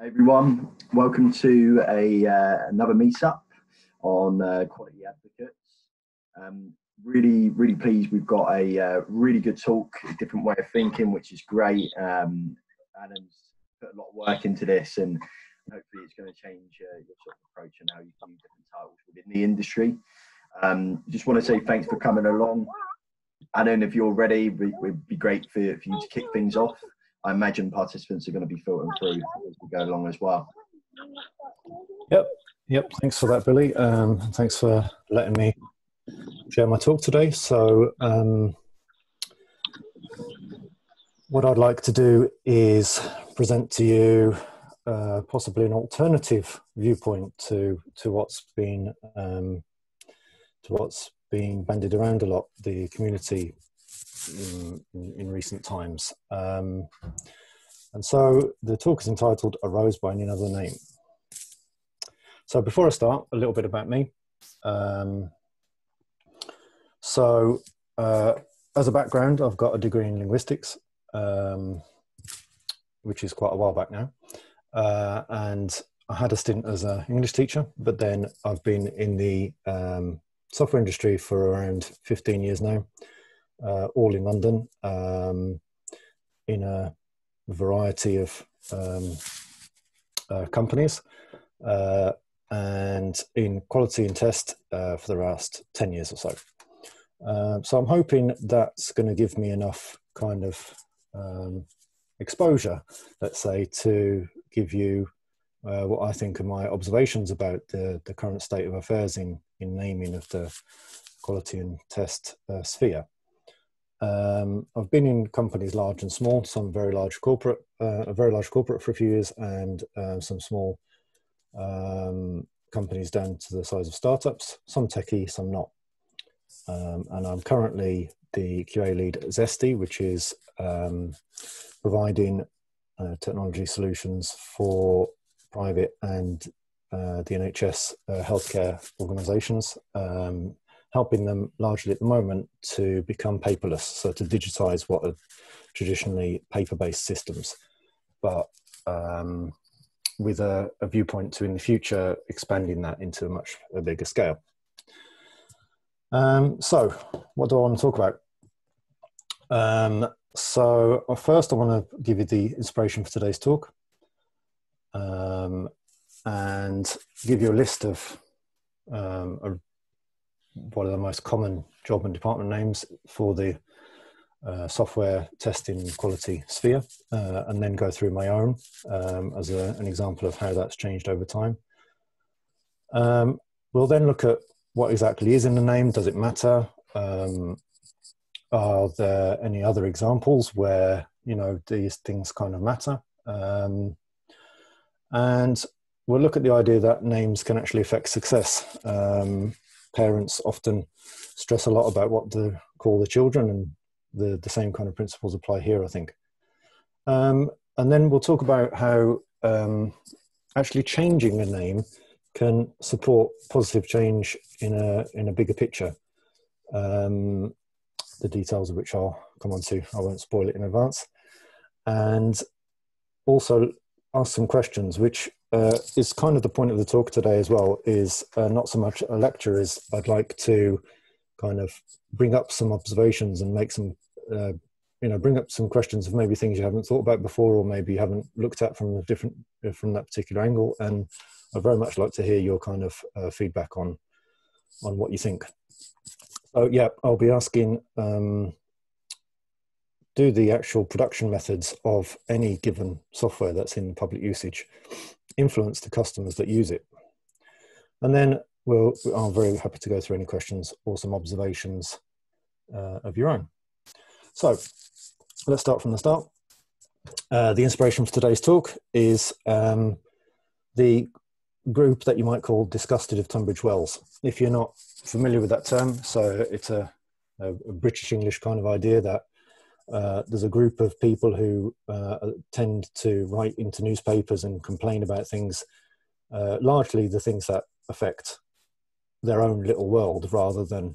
Hey everyone, welcome to another meetup on quality advocates. Really pleased we've got a really good talk, a different way of thinking, which is great. Adam's put a lot of work into this, and hopefully it's going to change your sort of approach and how you view different titles within the industry. Just want to say thanks for coming along. Adam, if you're ready, it would be great for you to kick things off. I imagine participants are going to be filtering through as we go along as well. Yep. Thanks for that, Billy. Thanks for letting me share my talk today. So what I'd like to do is present to you possibly an alternative viewpoint to what's been bandied around a lot, the community in recent times. And so the talk is entitled "A Rose by Any Other Name." So before I start, a little bit about me. As a background, I've got a degree in linguistics, which is quite a while back now. And I had a stint as an English teacher, but then I've been in the software industry for around 15 years now. All in London, in a variety of companies, and in quality and test for the last 10 years or so. So I'm hoping that's going to give me enough kind of exposure, let's say, to give you what I think are my observations about the current state of affairs in naming of the quality and test sphere. I've been in companies large and small, some very large corporate, a very large corporate for a few years, and some small companies down to the size of startups, some techie, some not. And I'm currently the QA lead at Zesty, which is providing technology solutions for private and the NHS healthcare organisations, helping them largely at the moment to become paperless, so to digitise what are traditionally paper-based systems, but with a viewpoint to, in the future, expanding that into a much bigger scale. So what do I want to talk about? So first I want to give you the inspiration for today's talk, and give you a list of what are the most common job and department names for the software testing quality sphere, and then go through my own as an example of how that's changed over time. We'll then look at what exactly is in the name. Does it matter? Are there any other examples where, you know, these things kind of matter? And we'll look at the idea that names can actually affect success. Parents often stress a lot about what to call the children, and the same kind of principles apply here, I think. And then we'll talk about how actually changing a name can support positive change in a bigger picture. The details of which I'll come on to. I won't spoil it in advance. And also ask some questions, which is kind of the point of the talk today as well, is not so much a lecture as I'd like to kind of bring up some observations and make some, bring up some questions of maybe things you haven't thought about before, or maybe you haven't looked at from that particular angle. And I'd very much like to hear your kind of feedback on what you think. So yeah, I'll be asking, do the actual production methods of any given software that's in public usage influence the customers that use it? And then I'm very happy to go through any questions or some observations of your own. So let's start from the start. The inspiration for today's talk is the group that you might call Disgusted of Tunbridge Wells. If you're not familiar with that term, so it's a British English kind of idea that there's a group of people who tend to write into newspapers and complain about things, largely the things that affect their own little world rather than,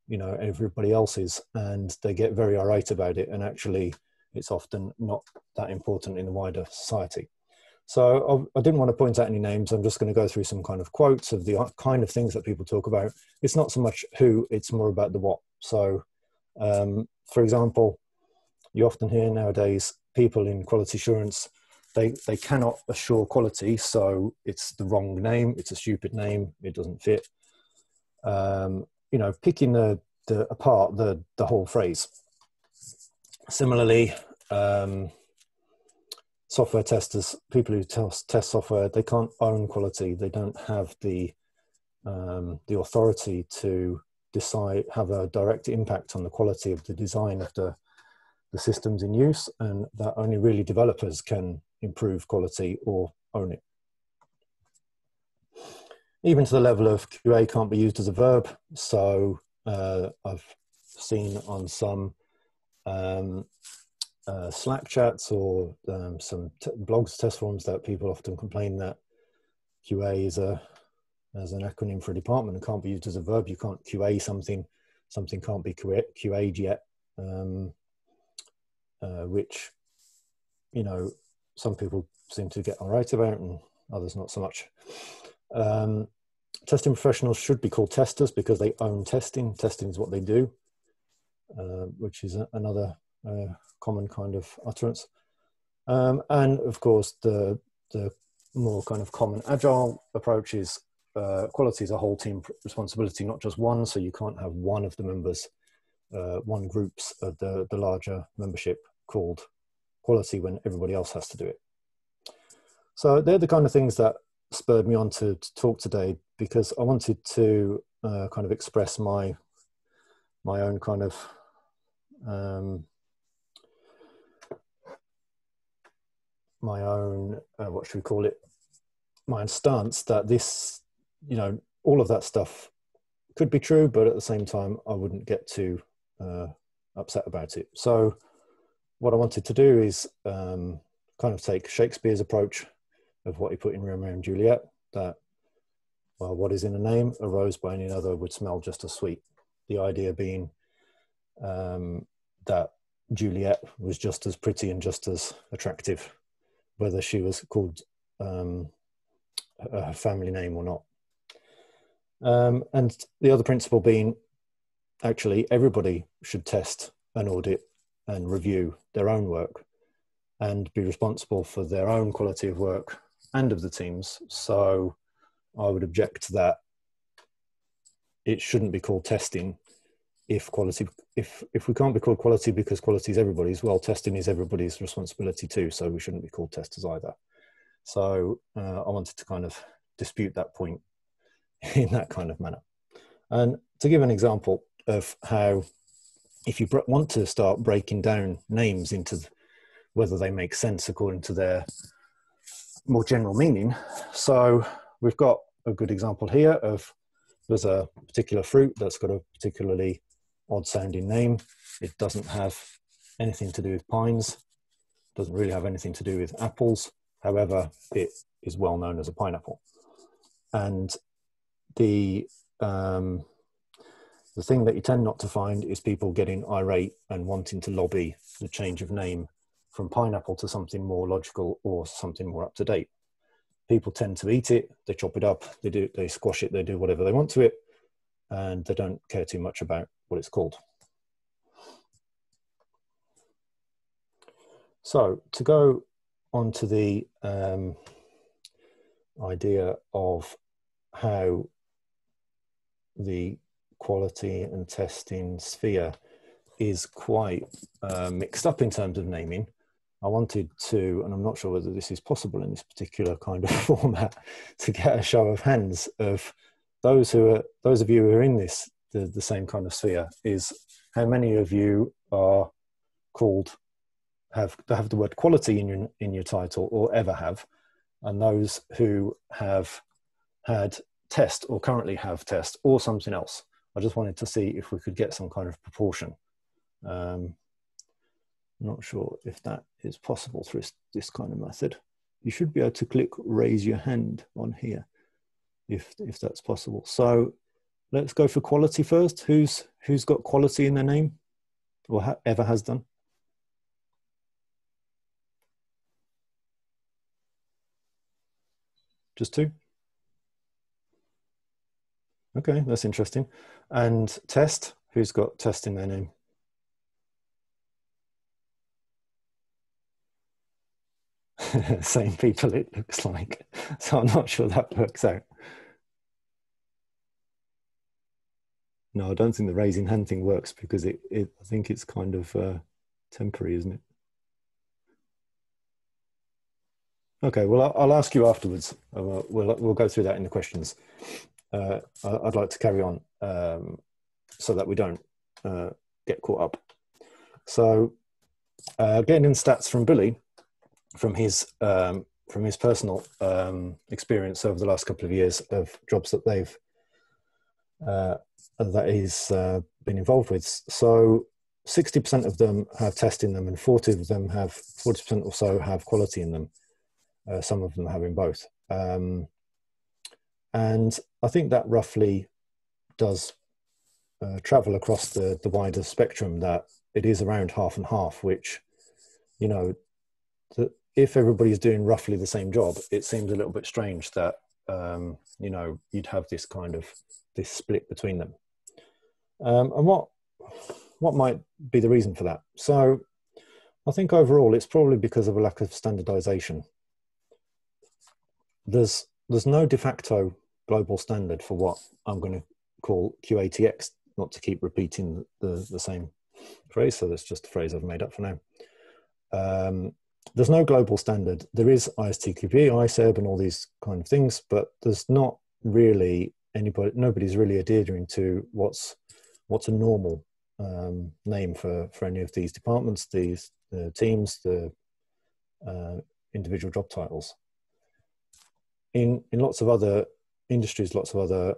you know, everybody else's, and they get very irate about it, and actually it's often not that important in the wider society. So I didn't want to point out any names. I'm just going to go through some kind of quotes of the kind of things that people talk about. It's not so much who, it's more about the what. So, for example, you often hear nowadays people in quality assurance, they cannot assure quality, so it's the wrong name, it's a stupid name, it doesn't fit. You know, picking apart the whole phrase. Similarly, software testers, people who test software, they can't own quality. They don't have the authority to decide, have a direct impact on the quality of the design of the systems in use, and that only really developers can improve quality or own it. Even to the level of QA can't be used as a verb. So I've seen on some Slack chats or some blogs, test forums, that people often complain that QA is as an acronym for a department and can't be used as a verb. You can't QA something can't be QA'd yet, which, you know, some people seem to get all right about and others not so much. Testing professionals should be called testers because they own testing. Testing is what they do, which is another common kind of utterance. And of course, the more kind of common agile approach is quality is a whole team responsibility, not just one. So you can't have one of the members, one groups of the larger membership called quality when everybody else has to do it. So they're the kind of things that spurred me on to talk today, because I wanted to kind of express my own kind of my own what should we call it, my own stance that this, you know, all of that stuff could be true, but at the same time I wouldn't get too upset about it. So what I wanted to do is kind of take Shakespeare's approach of what he put in Romeo and Juliet, that, well, what is in a name, a rose by any other would smell just as sweet. The idea being that Juliet was just as pretty and just as attractive, whether she was called her family name or not. And the other principle being, actually, everybody should test and audit and review their own work and be responsible for their own quality of work and of the teams. So I would object that it shouldn't be called testing if quality, if we can't be called quality because quality is everybody's, well, testing is everybody's responsibility too, so we shouldn't be called testers either. So I wanted to kind of dispute that point in that kind of manner. And to give an example of how, if you want to start breaking down names into whether they make sense according to their more general meaning. So we've got a good example here of, there's a particular fruit that's got a particularly odd sounding name. It doesn't have anything to do with pines, doesn't really have anything to do with apples. However, it is well known as a pineapple. And the thing that you tend not to find is people getting irate and wanting to lobby the change of name from pineapple to something more logical or something more up to date. People tend to eat it, they chop it up, they squash it, they do whatever they want to it, and they don't care too much about what it's called. So to go on to the idea of how the quality and testing sphere is quite mixed up in terms of naming, I wanted to, and I'm not sure whether this is possible in this particular kind of format, to get a show of hands of those of you who are in this, the same kind of sphere, is how many of you are called, have the word quality in your title or ever have, and those who have had test or currently have test or something else. I just wanted to see if we could get some kind of proportion. Not sure if that is possible through this kind of method. You should be able to click raise your hand on here if that's possible. So let's go for quality first. Who's got quality in their name or ever has done? Just two? Okay, that's interesting. And test, who's got test in their name? Same people, it looks like. So I'm not sure that works out. No, I don't think the raising hand thing works because I think it's kind of temporary, isn't it? Okay, well, I'll ask you afterwards. We'll go through that in the questions. I'd like to carry on so that we don't get caught up. So getting in stats from Billy, from his personal experience over the last couple of years of jobs that he's been involved with. So 60% of them have test in them, and 40% or so have quality in them. Some of them having both. And I think that roughly does travel across the wider spectrum, that it is around half and half, which, you know, if everybody's doing roughly the same job, it seems a little bit strange that, you know, you'd have this this split between them. And what might be the reason for that? So I think overall it's probably because of a lack of standardization. There's no de facto global standard for what I'm going to call QATX, not to keep repeating the same phrase, so that's just a phrase I've made up for now. There's no global standard. There is ISTQB, ICEB, and all these kind of things, but there's not really nobody's really adhering to what's a normal name for any of these departments, the teams, the individual job titles. In lots of other industries, lots of other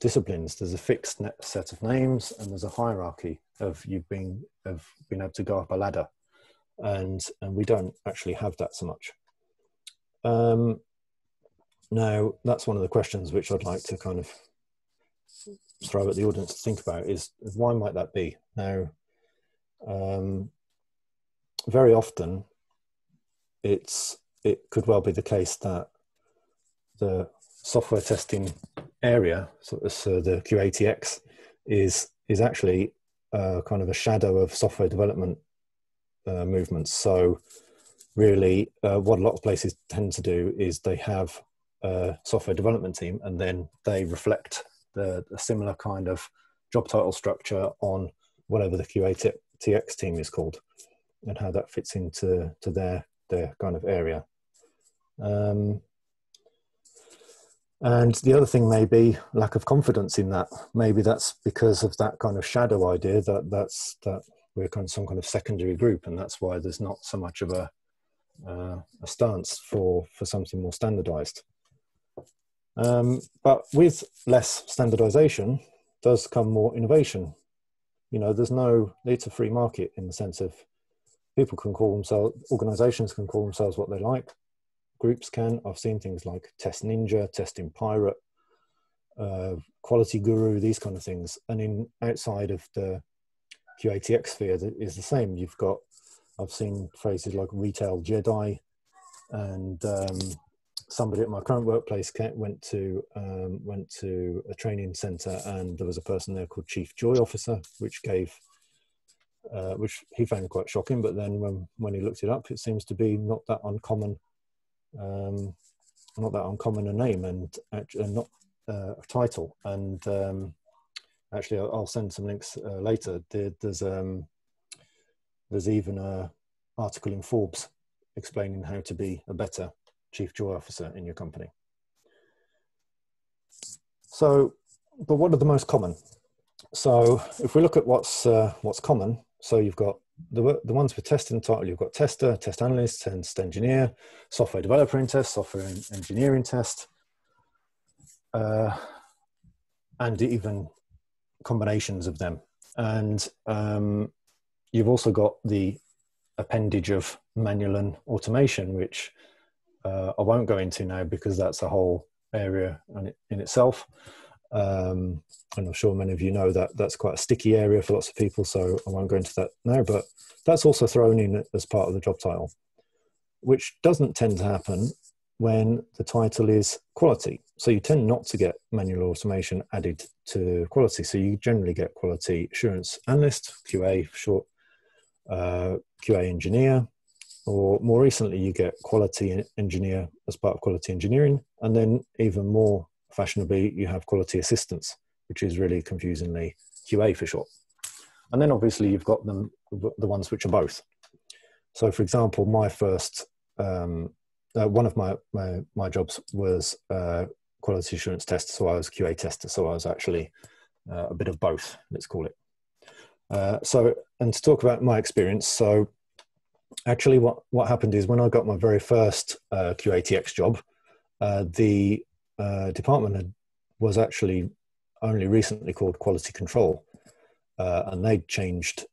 disciplines, there's a fixed set of names, and there's a hierarchy of being able to go up a ladder, and we don't actually have that so much. Now, that's one of the questions which I'd like to kind of throw at the audience to think about, is why might that be? Now, very often it could well be the case that the software testing area, so the QATX, is actually kind of a shadow of software development movements. So really what a lot of places tend to do is they have a software development team, and then they reflect a similar kind of job title structure on whatever the QATX team is called, and how that fits into their kind of area. And the other thing may be lack of confidence in that. Maybe that's because of that kind of shadow idea that we're kind of some kind of secondary group, and that's why there's not so much of a stance for something more standardized. But with less standardization does come more innovation. You know, it's a free market in the sense of people can call themselves, organizations can call themselves what they like. Groups can. I've seen things like Test Ninja, Testing Pirate, Quality Guru, these kind of things. And outside of the QATX sphere, that is the same. I've seen phrases like Retail Jedi, and somebody at my current workplace went to a training center, and there was a person there called Chief Joy Officer, which he found quite shocking. But then when he looked it up, it seems to be not that uncommon a name, and not a title. And actually, I'll send some links later. There's even an article in Forbes explaining how to be a better Chief Joy Officer in your company. So, but what are the most common? So if we look at what's common, so you've got the ones with test in the title. You've got tester, test analyst, test engineer, software developer in test, software engineering test, and even combinations of them. And you've also got the appendage of manual and automation, which I won't go into now because that's a whole area in itself. And I'm sure many of you know that that's quite a sticky area for lots of people, so I won't go into that now, but that's also thrown in as part of the job title, which doesn't tend to happen when the title is quality. So you tend not to get manual automation added to quality. So you generally get quality assurance analyst, QA for short, QA engineer, or more recently you get quality engineer as part of quality engineering. And then even more fashionably, you have quality assistants, which is really confusingly QA for short. And then obviously you've got them, the ones which are both. So for example, my first, one of my jobs was quality assurance tester, so I was QA tester, so I was actually a bit of both, let's call it. And to talk about my experience, so actually what happened is when I got my very first QATX job, the department was actually only recently called quality control, and they'd changed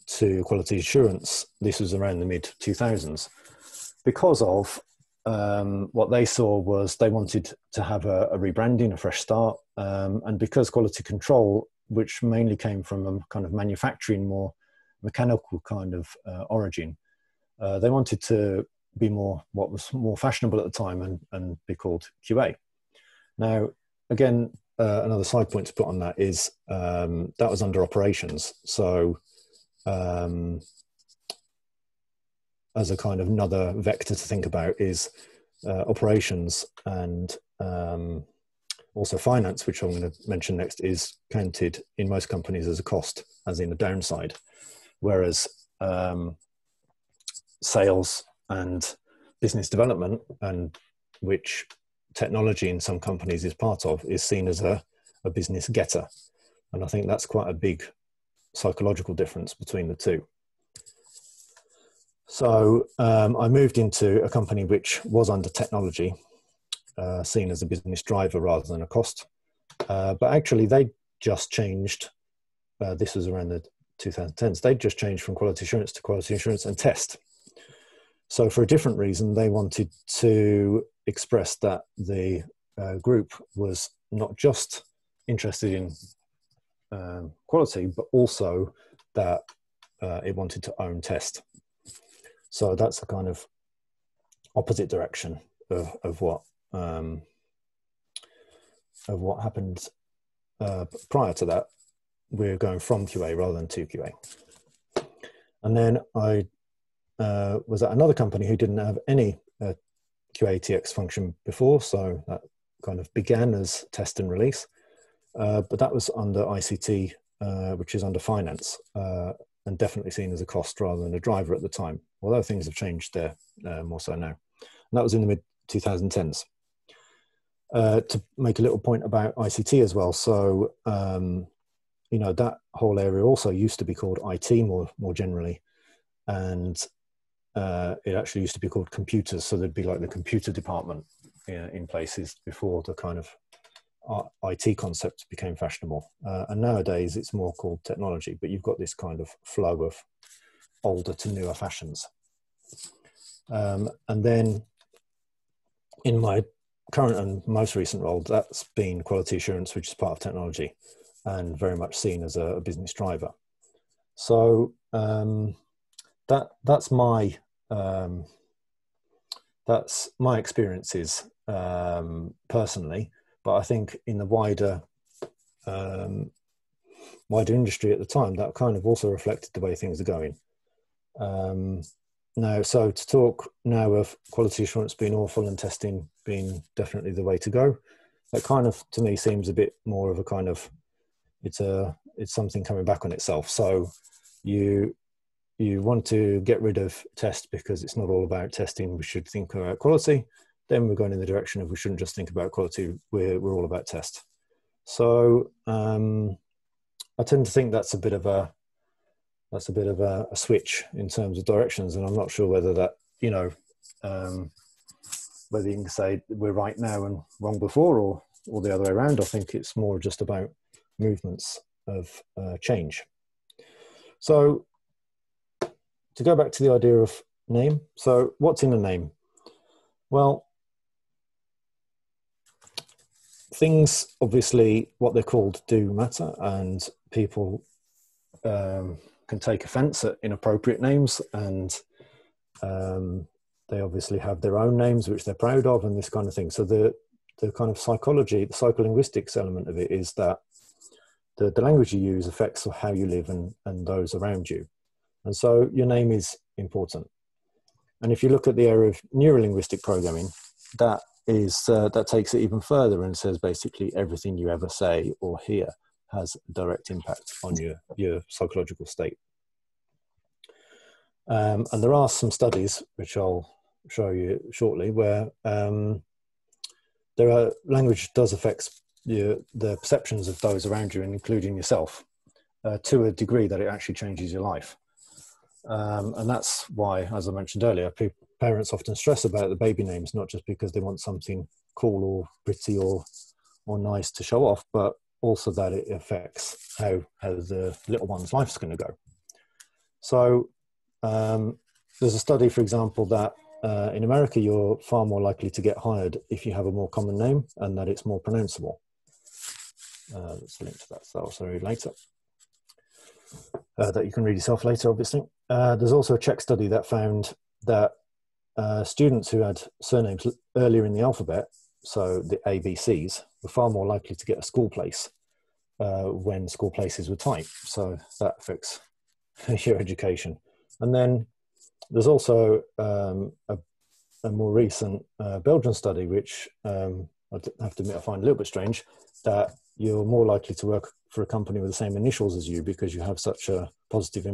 to quality assurance. This was around the mid 2000s because of what they saw was they wanted to have a rebranding, a fresh start, and because quality control, which mainly came from a kind of manufacturing, more mechanical kind of origin, they wanted to be what was more fashionable at the time and be called QA. Now, again, another side point to put on that is that was under operations. So as a kind of another vector to think about is operations and also finance, which I'm going to mention next, is counted in most companies as a cost, as in a downside, whereas sales and business development, and which technology in some companies is part of, is seen as a business getter. And I think that's quite a big psychological difference between the two. So I moved into a company which was under technology, seen as a business driver rather than a cost. But actually they just changed, this was around the 2010s, they just changed from quality assurance to quality assurance and test. So for a different reason, they wanted to express that the group was not just interested in quality, but also that it wanted to own test. So that's a kind of opposite direction of what happened prior to that. We're going from QA rather than to QA. And then I was at another company who didn't have any QATX function before, so that kind of began as test and release, but that was under ICT, which is under finance, and definitely seen as a cost rather than a driver at the time, although things have changed there more so now. And that was in the mid 2010s. To make a little point about ICT as well, so you know, that whole area also used to be called IT more generally, and it actually used to be called computers, so there'd be like the computer department in places before the kind of IT concept became fashionable. And nowadays it's more called technology, but you've got this kind of flow of older to newer fashions. And then in my current and most recent role, that's been quality assurance, which is part of technology and very much seen as a business driver. So that's my experiences personally, but I think in the wider industry at the time, that kind of also reflected the way things are going. Now, so to talk now of quality assurance being awful and testing being definitely the way to go, that kind of to me seems a bit more of a kind of it's something coming back on itself. So you want to get rid of test because it's not all about testing. We should think about quality. Then we're going in the direction of we shouldn't just think about quality. We're all about test. So I tend to think that's a bit of a switch in terms of directions, and I'm not sure whether that, you know, whether you can say we're right now and wrong before, or the other way around. I think it's more just about movements of change. So to go back to the idea of name, so what's in a name? Well, things, obviously, what they're called do matter, and people can take offense at inappropriate names, and They obviously have their own names, which they're proud of, and this kind of thing. So the kind of psychology, the psycholinguistics element of it is that the language you use affects how you live and those around you. And so your name is important. And if you look at the area of neurolinguistic programming, that takes it even further and says basically everything you ever say or hear has a direct impact on your psychological state. And there are some studies, which I'll show you shortly, where language does affect the perceptions of those around you, and including yourself, to a degree that it actually changes your life. And that's why, as I mentioned earlier, parents often stress about the baby names, not just because they want something cool or pretty or nice to show off, but also that it affects how the little one's life's going to go. So there's a study, for example, that in America, you're far more likely to get hired if you have a more common name and that it's more pronounceable. Let's link to that, so I'll show you later. That you can read yourself later, obviously. There's also a Czech study that found that students who had surnames earlier in the alphabet, so the ABCs, were far more likely to get a school place when school places were tight. So that affects your education. And then there's also a more recent Belgian study, which I have to admit I find a little bit strange, that you're more likely to work for a company with the same initials as you because you have such a positive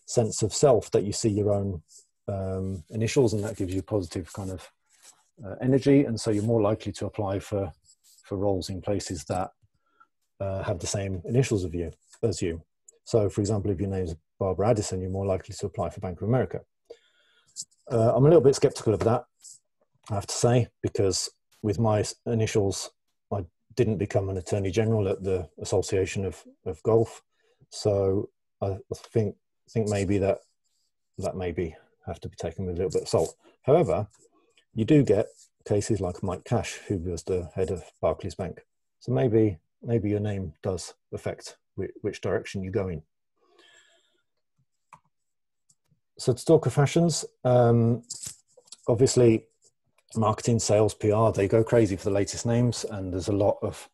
sense of self that you see your own initials, and that gives you positive kind of energy, and so you're more likely to apply for roles in places that have the same initials as you. So, for example, if your name is Barbara Addison, you're more likely to apply for Bank of America. I'm a little bit skeptical of that, I have to say, because with my initials, I didn't become an Attorney General at the Association of Golf. So I think maybe that maybe have to be taken with a little bit of salt. However, you do get cases like Mike Cash, who was the head of Barclays Bank. So maybe your name does affect which direction you go in. So to talk of fashions, obviously marketing, sales, PR, they go crazy for the latest names, and there's a lot of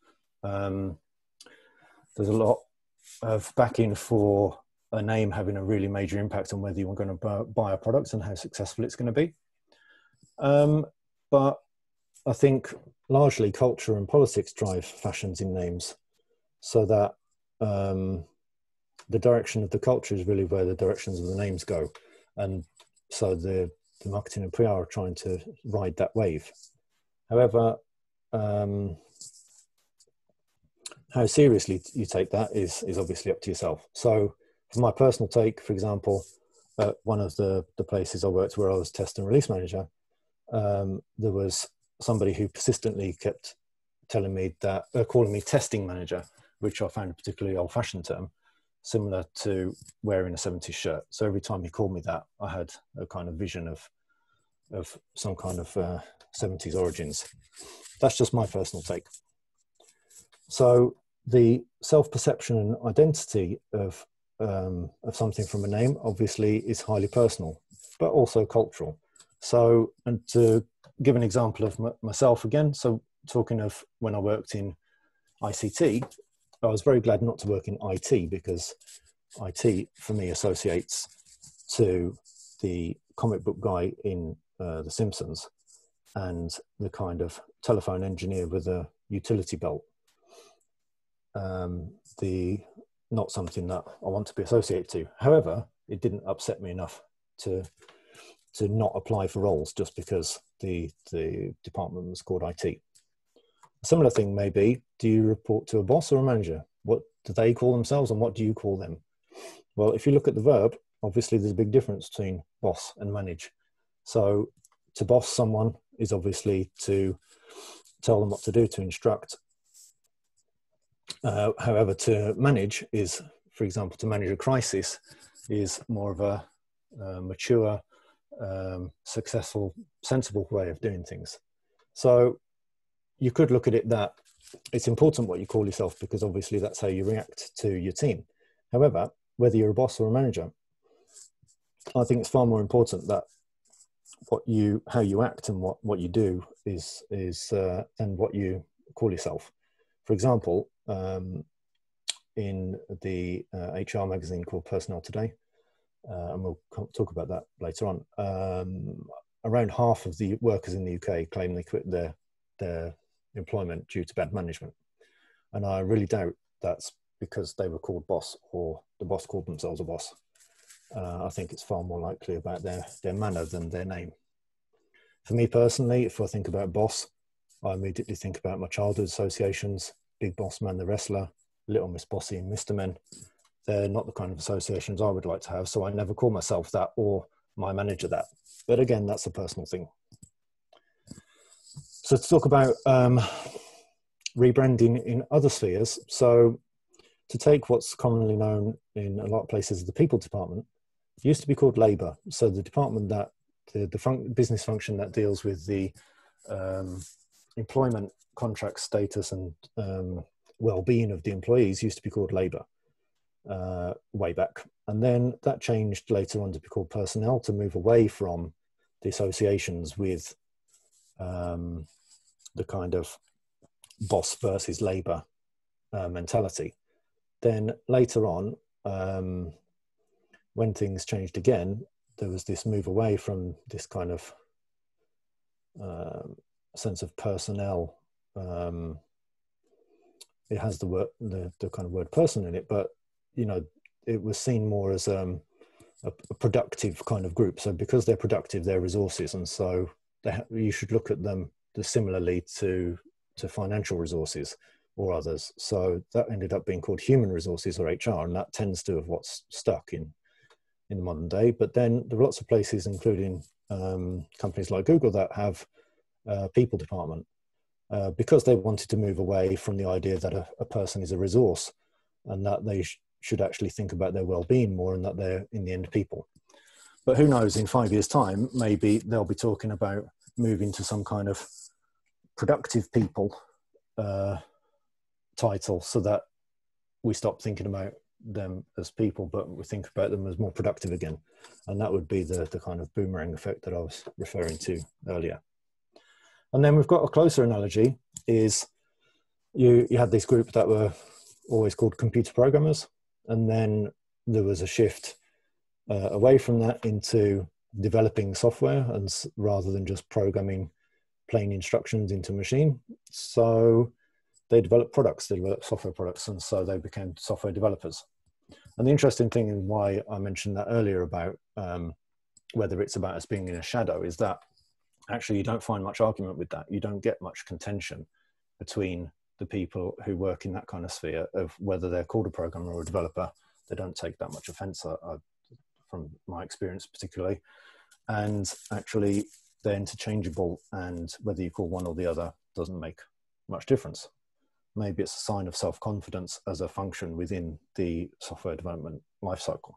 backing for a name having a really major impact on whether you're going to buy a product and how successful it's going to be. But I think largely culture and politics drive fashions in names, so that the direction of the culture is really where the directions of the names go. And so the marketing and PR are trying to ride that wave. However, how seriously you take that is obviously up to yourself. So for my personal take, for example, at one of the places I worked where I was test and release manager, there was somebody who persistently kept telling me that, calling me testing manager, which I found a particularly old-fashioned term, similar to wearing a 70s shirt. So every time he called me that, I had a kind of vision of some kind of 70s origins. That's just my personal take. So the self-perception and identity of something from a name obviously is highly personal, but also cultural. So, and to give an example of myself again, so talking of when I worked in ICT, I was very glad not to work in IT, because IT for me associates to the comic book guy in The Simpsons and the kind of telephone engineer with a utility belt. Not something that I want to be associated to. However, it didn't upset me enough to not apply for roles just because the department was called IT. A similar thing may be, do you report to a boss or a manager? What do they call themselves and what do you call them? Well, if you look at the verb, obviously there's a big difference between boss and manage. So to boss someone is obviously to tell them what to do, to instruct. However, to manage is, for example, to manage a crisis is more of a mature, successful, sensible way of doing things. So you could look at it that it's important what you call yourself, because obviously that's how you react to your team. However, whether you're a boss or a manager, I think it's far more important that how you act and what you do is and what you call yourself. For example, in the HR magazine called Personnel Today, and we'll talk about that later on, around half of the workers in the UK claim they quit their employment due to bad management. And I really doubt that's because they were called boss or the boss called themselves a boss. I think it's far more likely about their manner than their name. For me personally, if I think about boss, I immediately think about my childhood associations: Big Boss Man the Wrestler, Little Miss Bossy and Mr. Men. They're not the kind of associations I would like to have, so I never call myself that or my manager that. But again, that's a personal thing. So to talk about rebranding in other spheres, so to take what's commonly known in a lot of places as the people department, it used to be called labour. So the department that, the business function that deals with the employment contract status and well-being of the employees used to be called labour way back. And then that changed later on to be called personnel, to move away from the associations with the kind of boss versus labour mentality. Then later on, when things changed again, there was this move away from this kind of sense of personnel. It has the kind of word person in it, but you know, it was seen more as a productive kind of group. So because they're productive, they're resources, and so you should look at them similarly to financial resources or others. So that ended up being called human resources or HR, and that tends to have what's stuck in the modern day. But then there are lots of places, including companies like Google, that have a people department because they wanted to move away from the idea that a person is a resource and that they should actually think about their well-being more, and that they're in the end people. But who knows, in 5 years' time, maybe they'll be talking about moving to some kind of productive people title, so that we stop thinking about them as people, but we think about them as more productive again. And that would be the kind of boomerang effect that I was referring to earlier. And then we've got a closer analogy, is you had this group that were always called computer programmers, and then there was a shift away from that into developing software, and rather than just programming plain instructions into a machine. So they developed products, they developed software products, and so they became software developers. And the interesting thing, and why I mentioned that earlier about whether it's about us being in a shadow, is that actually you don't find much argument with that. You don't get much contention between the people who work in that kind of sphere of whether they're called a programmer or a developer. They don't take that much offense, from my experience particularly. And actually they're interchangeable, and whether you call one or the other doesn't make much difference. Maybe it's a sign of self-confidence as a function within the software development lifecycle.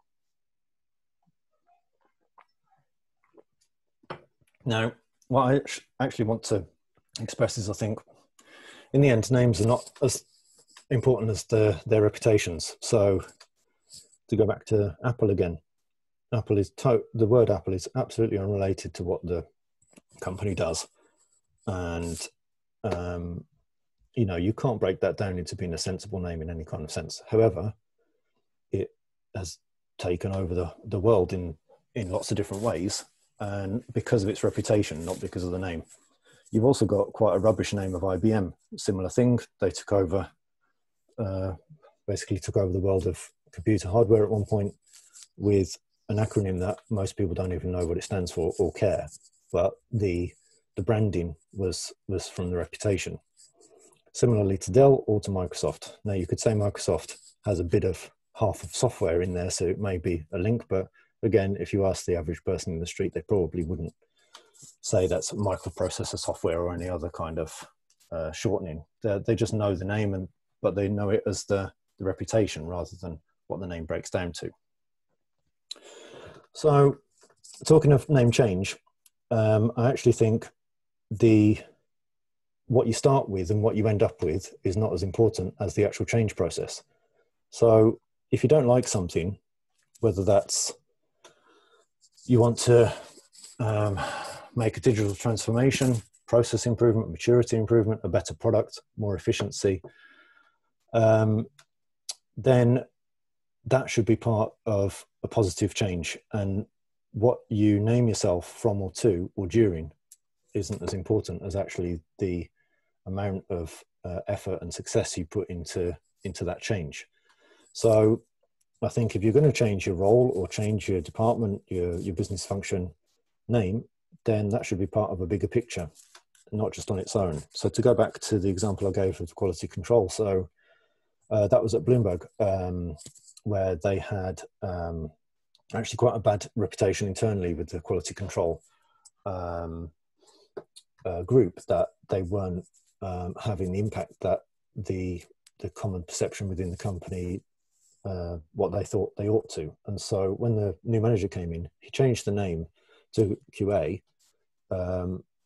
Now, what I actually want to express is, I think, in the end, names are not as important as their reputations. So to go back to Apple again, the word Apple is absolutely unrelated to what the company does. And, you know, you can't break that down into being a sensible name in any kind of sense. However, it has taken over the world in lots of different ways, and because of its reputation, not because of the name. You've also got quite a rubbish name of IBM, similar thing. They took over, basically took over the world of computer hardware at one point with an acronym that most people don't even know what it stands for or care. But the branding was from the reputation. Similarly to Dell or to Microsoft. Now you could say Microsoft has a bit of half of software in there, so it may be a link, but again, if you ask the average person in the street, they probably wouldn't say that's microprocessor software or any other kind of shortening. They just know the name, but they know it as the reputation rather than what the name breaks down to. So talking of name change, I actually think what you start with and what you end up with is not as important as the actual change process. So if you don't like something, whether that's you want to make a digital transformation, process improvement, maturity improvement, a better product, more efficiency, then that should be part of a positive change. And what you name yourself from or to or during isn't as important as actually the amount of effort and success you put into that change. So I think if you're going to change your role or change your department, your business function name, then that should be part of a bigger picture, not just on its own. So to go back to the example I gave of quality control, so that was at Bloomberg, where they had actually quite a bad reputation internally with the quality control group, that they weren't having the impact that the common perception within the company, what they thought they ought to. And so when the new manager came in, he changed the name to QA,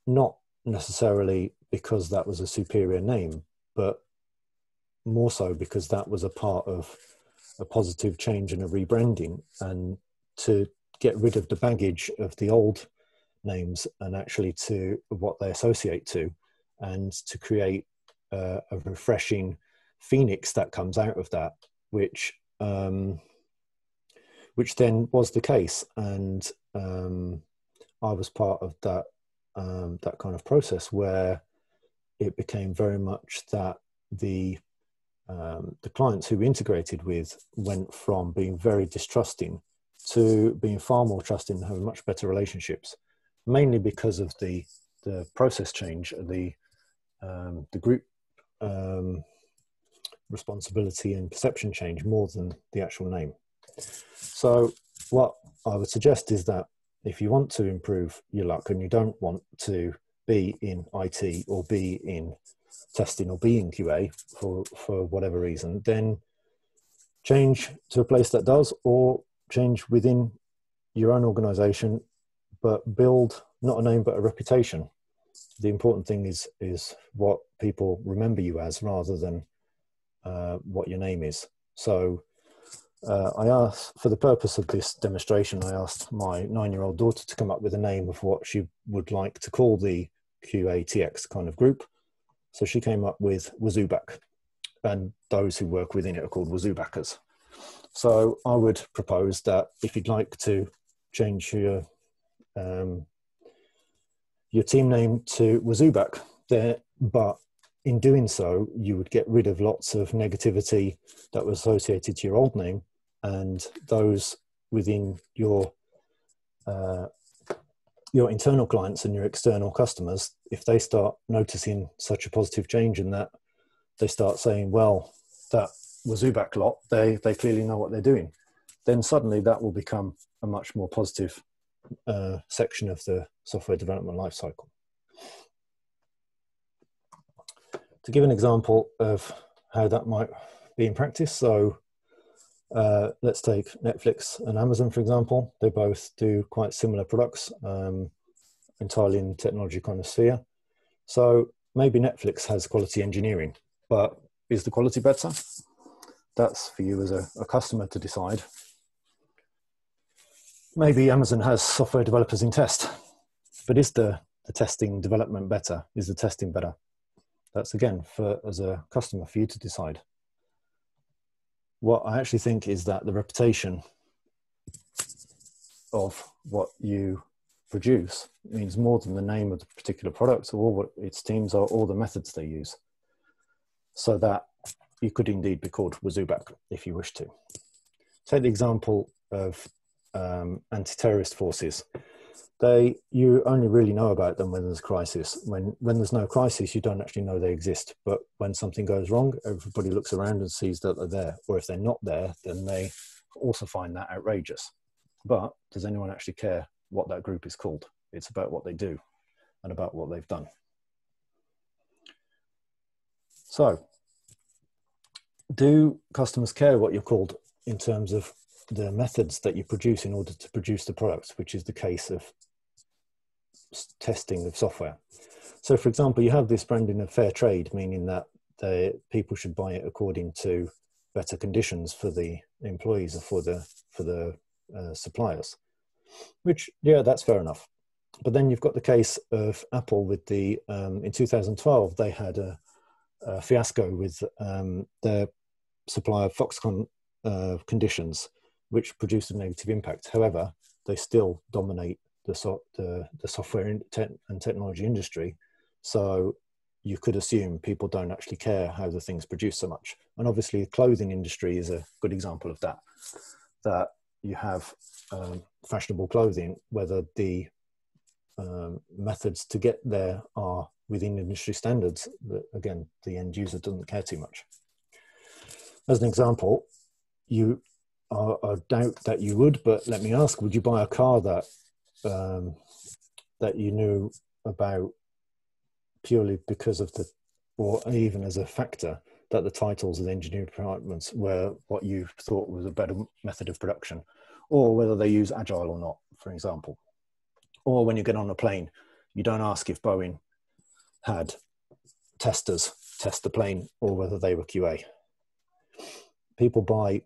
not necessarily because that was a superior name, but more so because that was a part of a positive change and a rebranding, and to get rid of the baggage of the old names and actually to what they associate to, and to create a refreshing phoenix that comes out of that, which then was the case. And I was part of that that kind of process where it became very much that the clients who we integrated with went from being very distrusting to being far more trusting and having much better relationships, mainly because of the process change, the group responsibility and perception change, more than the actual name. So what I would suggest is that if you want to improve your luck and you don't want to be in IT or be in testing or be in QA for whatever reason, then change to a place that does, or change within your own organization, but build not a name but a reputation. The important thing is what people remember you as, rather than what your name is. So I asked, for the purpose of this demonstration, I asked my 9-year-old daughter to come up with a name of what she would like to call the QATX kind of group. So she came up with Wazooback, and those who work within it are called Wazoobackers. So I would propose that if you'd like to change your team name to Wazooback, there, but in doing so, you would get rid of lots of negativity that was associated to your old name, and those within your internal clients and your external customers, if they start noticing such a positive change in that, they start saying, well, that Wazooback lot, they clearly know what they're doing, then suddenly that will become a much more positive section of the software development lifecycle. To give an example of how that might be in practice, so let's take Netflix and Amazon, for example. They both do quite similar products, entirely in the technology kind of sphere. So maybe Netflix has quality engineering, but is the quality better? That's for you as a customer to decide. Maybe Amazon has software developers in test, but is the testing development better? Is the testing better? That's again as a customer for you to decide. What I actually think is that the reputation of what you produce means more than the name of the particular product or what its teams are or the methods they use. So that you could indeed be called Wazooback if you wish to. Take the example of anti-terrorist forces. You only really know about them when there's a crisis. When there's no crisis, you don't actually know they exist. But when something goes wrong, everybody looks around and sees that they're there. Or if they're not there, then they also find that outrageous. But does anyone actually care what that group is called? It's about what they do and about what they've done. So, do customers care what you're called in terms of the methods that you produce in order to produce the product, which is the case of testing of software? So for example, you have this branding of fair trade, meaning that people should buy it according to better conditions for the employees or for the suppliers, which, yeah, that's fair enough. But then you've got the case of Apple with the, in 2012, they had a fiasco with their supply of Foxconn conditions, which produced a negative impact. However, they still dominate the software and technology industry. So you could assume people don't actually care how the thing's produced so much. And obviously the clothing industry is a good example of that, that you have fashionable clothing, whether the methods to get there are within industry standards, that again, the end user doesn't care too much. As an example, I doubt that you would, but let me ask, would you buy a car that that you knew about purely because of or even as a factor, that the titles of the engineering departments were what you thought was a better method of production, or whether they use agile or not, for example? Or when you get on a plane, you don't ask if Boeing had testers test the plane or whether they were QA. People buy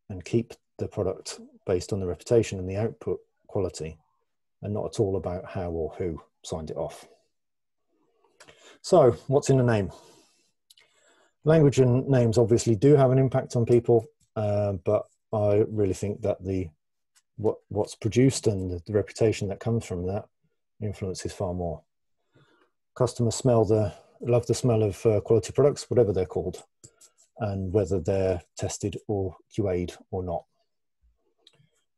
and keep the product based on the reputation and the output quality, and not at all about how or who signed it off. So what's in the name? Language and names obviously do have an impact on people, but I really think that what's produced and the reputation that comes from that influences far more. Customers love the smell of quality products, whatever they're called, and whether they're tested or QA'd or not.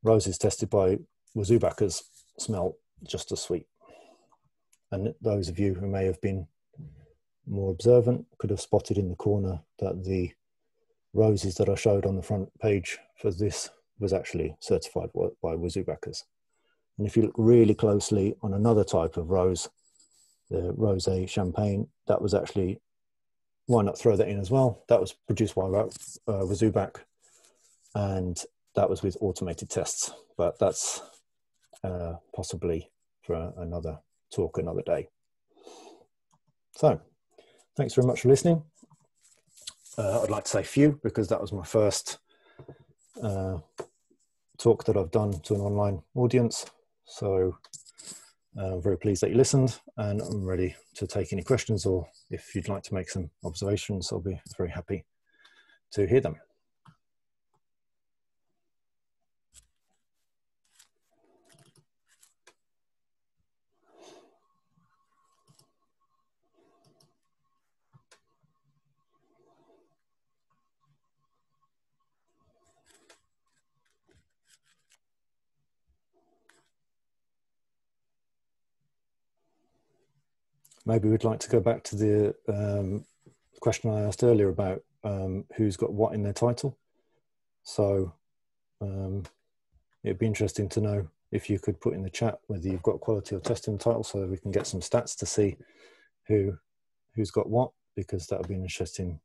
Roses tested by Wazubackers smell just as sweet. And those of you who may have been more observant could have spotted in the corner that the roses that I showed on the front page for this was actually certified by Wazubackers. And if you look really closely on another type of rose, the Rosé Champagne, that was actually, why not throw that in as well? That was produced by Wazuback, and that was with automated tests, but that's possibly for another talk another day. So thanks very much for listening. I'd like to say few, because that was my first talk that I've done to an online audience. So I'm very pleased that you listened, and I'm ready to take any questions, or if you'd like to make some observations, I'll be very happy to hear them. Maybe we'd like to go back to the question I asked earlier about who's got what in their title. So it'd be interesting to know if you could put in the chat whether you've got quality or testing title, so that we can get some stats to see who's got what, because that would be an interesting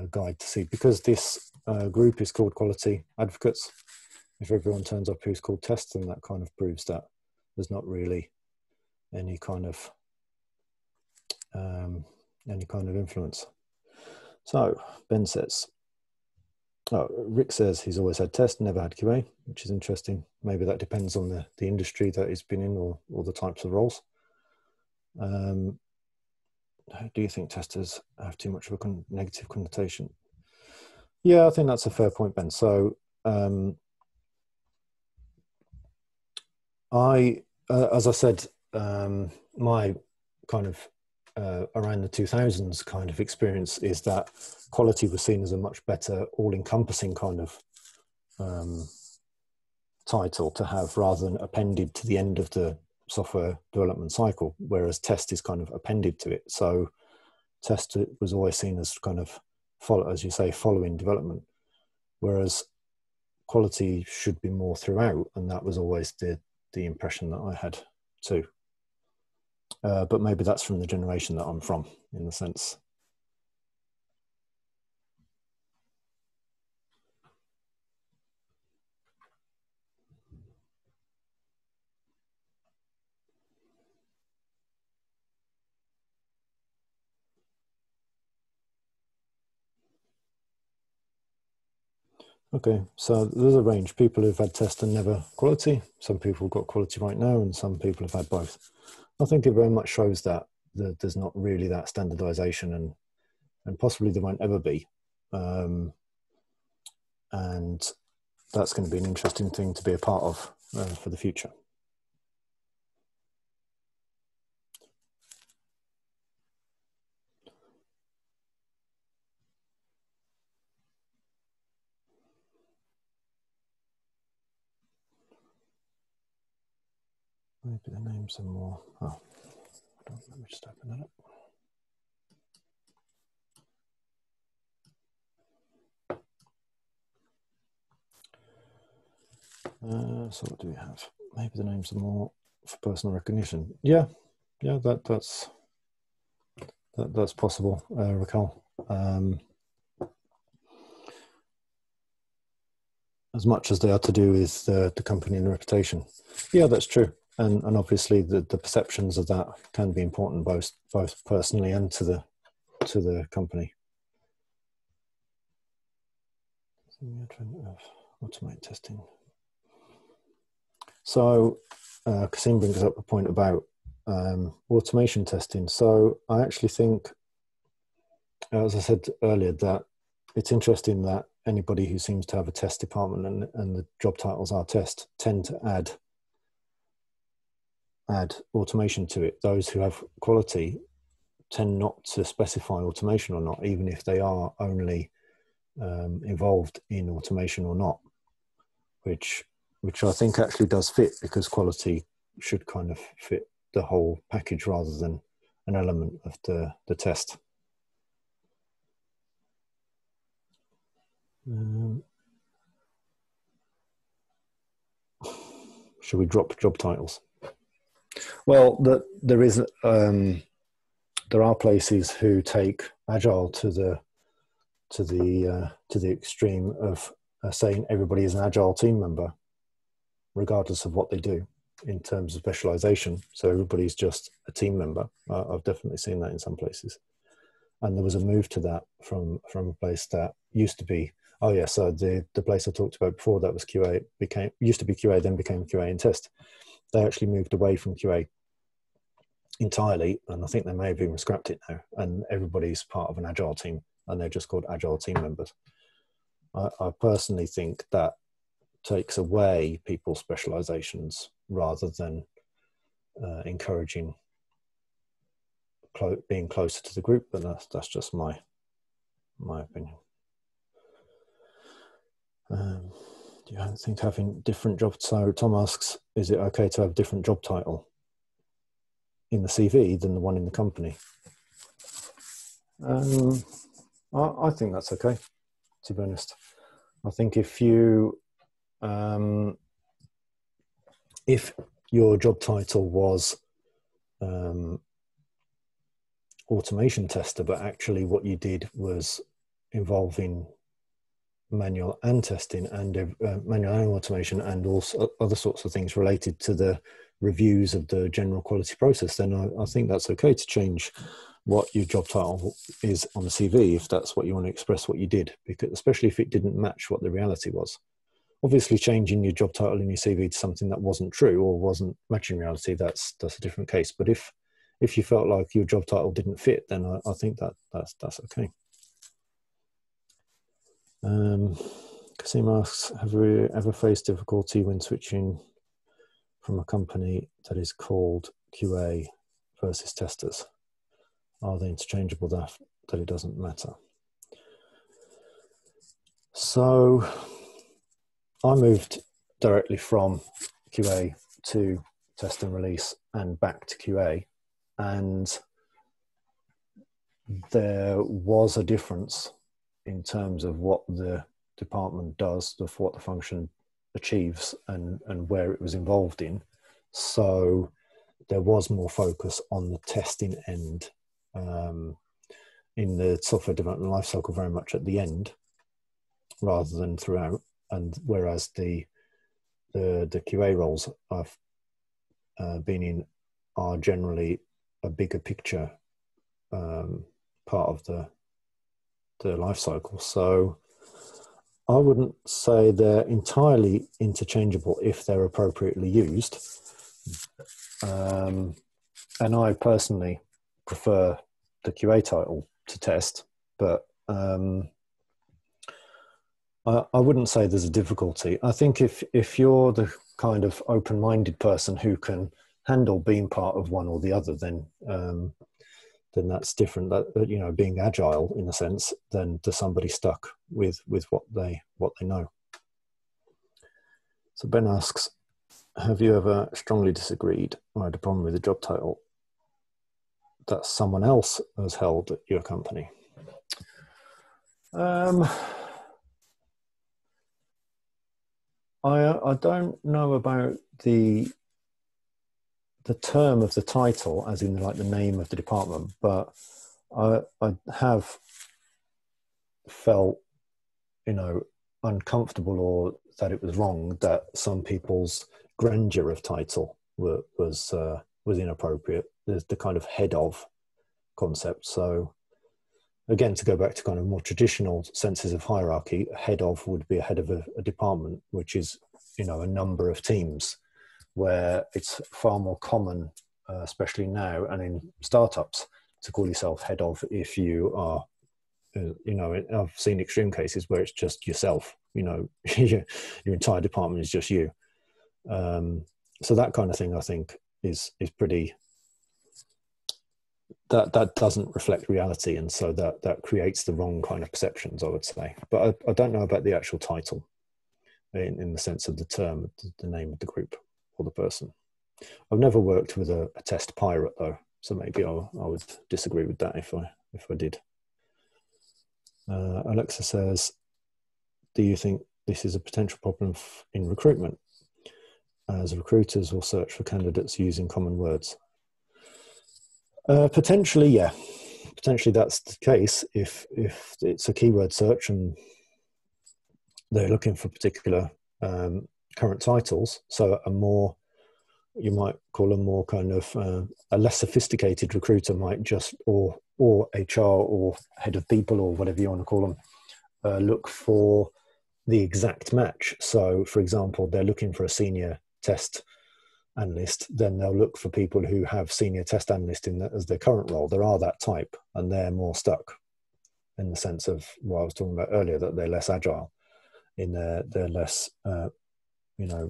guide to see. Because this group is called Quality Advocates, if everyone turns up who's called Test, then that kind of proves that there's not really any kind of influence. So Ben says, Rick says he's always had test, never had QA, which is interesting. Maybe that depends on the industry that he's been in, or the types of roles. Do you think testers have too much of a negative connotation? Yeah, I think that's a fair point, Ben. So as I said, my kind of around the 2000s kind of experience is that quality was seen as a much better all-encompassing kind of title to have, rather than appended to the end of the software development cycle, whereas test is kind of appended to it. So test was always seen as kind of as you say, following development, whereas quality should be more throughout, and that was always the impression that I had too. But maybe that's from the generation that I'm from, in the sense. Okay, so there's a range. People who've had test and never quality. Some people have got quality right now, and some people have had both. I think it very much shows that there's not really that standardization, and possibly there won't ever be. And that's going to be an interesting thing to be a part of for the future. Maybe the names some more. Oh, let me just open that up. So what do we have? Maybe the names are more for personal recognition. Yeah, that's possible, Raquel. As much as they are to do with the company and the reputation. Yeah, that's true. And obviously the perceptions of that can be important both personally and to the company. Automate testing. So Kasim brings up a point about automation testing. So I actually think, as I said earlier, that it's interesting that anybody who seems to have a test department and the job titles are test tend to add automation to it. Those who have quality tend not to specify automation or not, even if they are only involved in automation or not, which I think actually does fit, because quality should kind of fit the whole package rather than an element of the test. Should we drop job titles? Well, there are places who take agile to the extreme of saying everybody is an agile team member, regardless of what they do in terms of specialization. So everybody's just a team member. I've definitely seen that in some places. And there was a move to that from a place that used to be, oh yeah, so the place I talked about before, that was QA, used to be QA, then became QA and test. They actually moved away from QA entirely, and I think they may have even scrapped it now, and everybody's part of an agile team, and they're just called agile team members. I personally think that takes away people's specializations rather than encouraging being closer to the group, but that's just my opinion. Do you think having different jobs? So Tom asks, is it okay to have different job title in the CV than the one in the company? I think that's okay, to be honest. I think if your job title was automation tester, but actually what you did was involving manual and testing and manual and automation and also other sorts of things related to the reviews of the general quality process, then I think that's okay to change what your job title is on the CV if that's what you want to express what you did, because especially if it didn't match what the reality was. Obviously, changing your job title in your CV to something that wasn't true or wasn't matching reality, that's a different case. But if you felt like your job title didn't fit, then I think that's okay. Kasim asks, have we ever faced difficulty when switching from a company that is called QA versus testers? Are they interchangeable that it doesn't matter? So I moved directly from QA to test and release and back to QA, and there was a difference in terms of what the department does, what the function achieves, and where it was involved in. So there was more focus on the testing end in the software development lifecycle, very much at the end rather than throughout. And whereas the QA roles I've been in are generally a bigger picture part of the life cycle. So I wouldn't say they're entirely interchangeable if they're appropriately used. And I personally prefer the QA title to test, but I wouldn't say there's a difficulty. I think if you're the kind of open-minded person who can handle being part of one or the other, then that's different. That being agile in a sense than to somebody stuck with what they know. So Ben asks, have you ever strongly disagreed or had a problem with the job title that someone else has held at your company? I don't know about the term of the title, as in like the name of the department, but I have felt, uncomfortable or that it was wrong that some people's grandeur of title was inappropriate. There's the kind of head of concept. So again, to go back to kind of more traditional senses of hierarchy, a head of would be a head of a department, which is, a number of teams, where it's far more common, especially now and in startups, to call yourself head of if you are, I've seen extreme cases where it's just yourself, your entire department is just you. So that kind of thing, I think, is pretty, that doesn't reflect reality, and so that creates the wrong kind of perceptions, I would say. But I don't know about the actual title in the sense of the term, the name of the group or the person. I've never worked with a test pirate though, so maybe I would disagree with that if I did. Alexa says, do you think this is a potential problem in recruitment, as recruiters will search for candidates using common words? Potentially, yeah. Potentially that's the case if it's a keyword search and they're looking for particular current titles. So you might call a more kind of a less sophisticated recruiter might just, or HR or head of people or whatever you want to call them, look for the exact match. So for example, they're looking for a senior test analyst, then they'll look for people who have senior test analyst as their current role. There are that type, and they're more stuck in the sense of what I was talking about earlier, that they're less agile they're less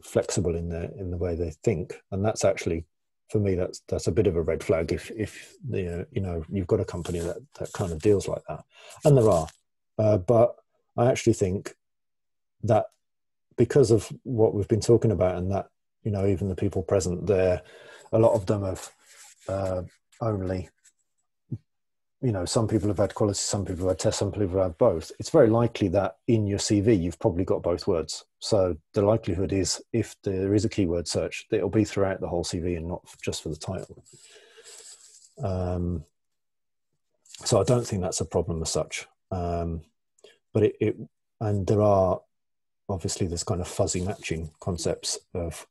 flexible in the way they think. And that's actually, for me, that's a bit of a red flag if you've got a company that kind of deals like that. And there are, but I actually think that because of what we've been talking about, and that even the people present there, a lot of them have only, some people have had quality, some people have had tests, some people have had both. It's very likely that in your CV, you've probably got both words. So the likelihood is, if there is a keyword search, that it'll be throughout the whole CV and not just for the title. So I don't think that's a problem as such. But and there are, obviously there's kind of fuzzy matching concepts of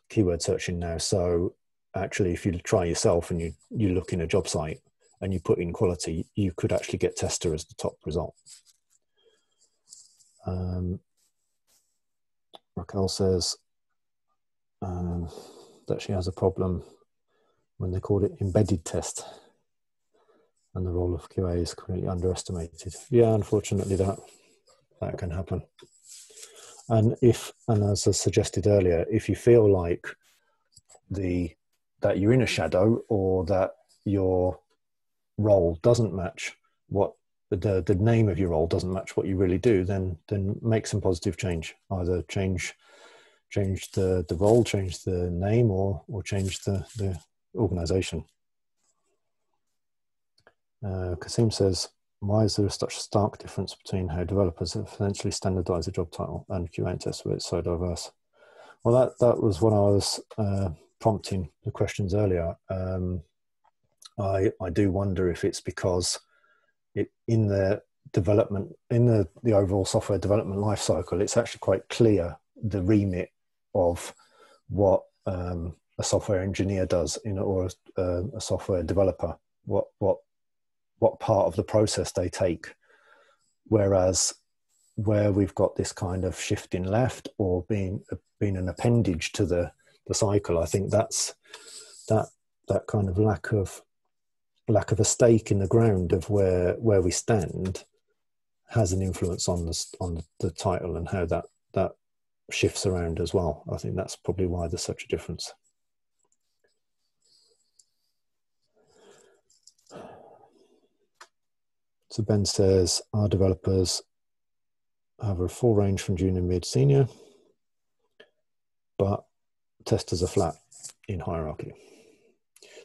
keyword searching now. So actually, if you try yourself and you look in a job site and you put in quality, you could actually get tester as the top result. Raquel says that she has a problem when they called it embedded test, and the role of QA is completely underestimated. Yeah, unfortunately that can happen. And as I suggested earlier, if you feel like that you're in a shadow, or that your role doesn't match what the name of your role doesn't match what you really do, then make some positive change. Either change the role, change the name, or change the organization. Kasim says, why is there such a stark difference between how developers have essentially standardized a job title and QA and test where it's so diverse? Well, that was when I was prompting the questions earlier. I do wonder if it's because in the development, in the overall software development life cycle, it's actually quite clear the remit of what a software engineer does, or a software developer, what part of the process they take. Whereas where we've got this kind of shifting left or being an appendage to the cycle. I think that's that kind of lack of a stake in the ground of where we stand has an influence on the title and how that shifts around as well. I think that's probably why there's such a difference. So Ben says, our developers have a full range from junior, mid, senior, but testers are flat in hierarchy.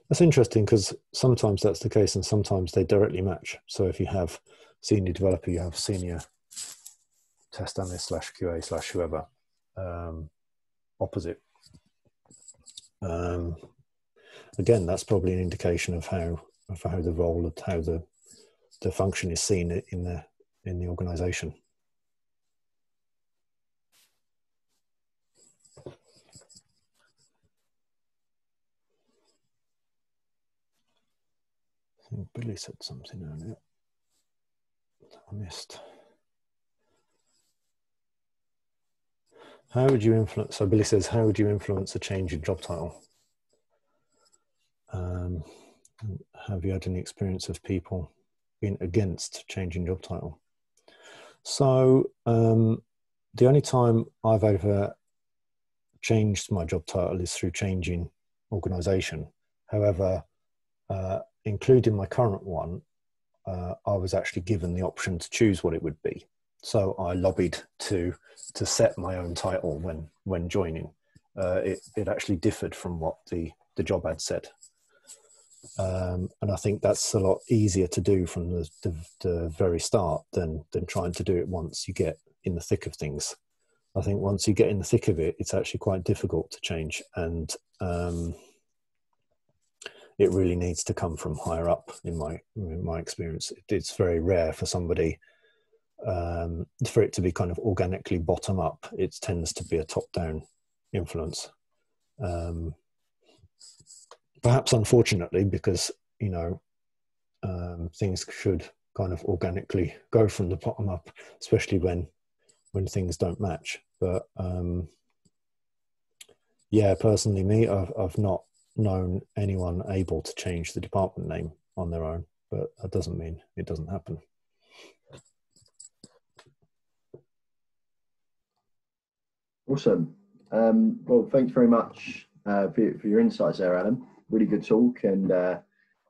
That's interesting because sometimes that's the case and sometimes they directly match. So if you have senior developer, you have senior test analyst / QA / whoever, opposite. Again, that's probably an indication of how the role, of how the function is seen in the organization. I think Billy said something earlier that I missed. How would you influence, so Billy says, how would you influence a change in job title? Have you had any experience of people being against changing job title? So the only time I've ever changed my job title is through changing organisation. However, including my current one, I was actually given the option to choose what it would be. So I lobbied to set my own title when joining. It actually differed from what the job ad said. And I think that's a lot easier to do from the very start than trying to do it once you get in the thick of things. I think once you get in the thick of it, it's actually quite difficult to change. And it really needs to come from higher up in my experience. It's very rare for somebody, for it to be kind of organically bottom up. It tends to be a top down influence. Perhaps unfortunately, because, things should kind of organically go from the bottom up, especially when things don't match. But yeah, personally, me, I've not known anyone able to change the department name on their own, but that doesn't mean it doesn't happen. Awesome. Well, thanks very much for your insights there, Adam. Really good talk, and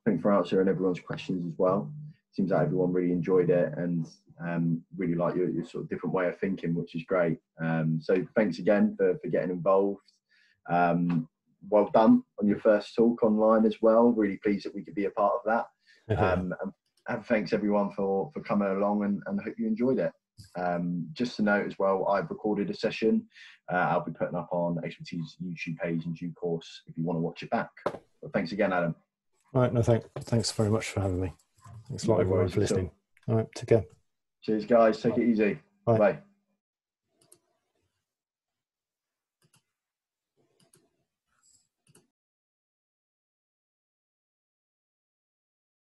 thanks for answering everyone's questions as well. Seems like everyone really enjoyed it and really like your sort of different way of thinking, which is great. So thanks again for getting involved. Well done on your first talk online as well. Really pleased that we could be a part of that. And thanks everyone for coming along, and I hope you enjoyed it. Just to note as well, I've recorded a session. I'll be putting up on Expertise YouTube page in due course if you want to watch it back. But thanks again, Adam. All right, no, thanks very much for having me. Thanks a lot, everyone, for listening. All right, take care. Cheers, guys. Take it easy. Bye. Bye.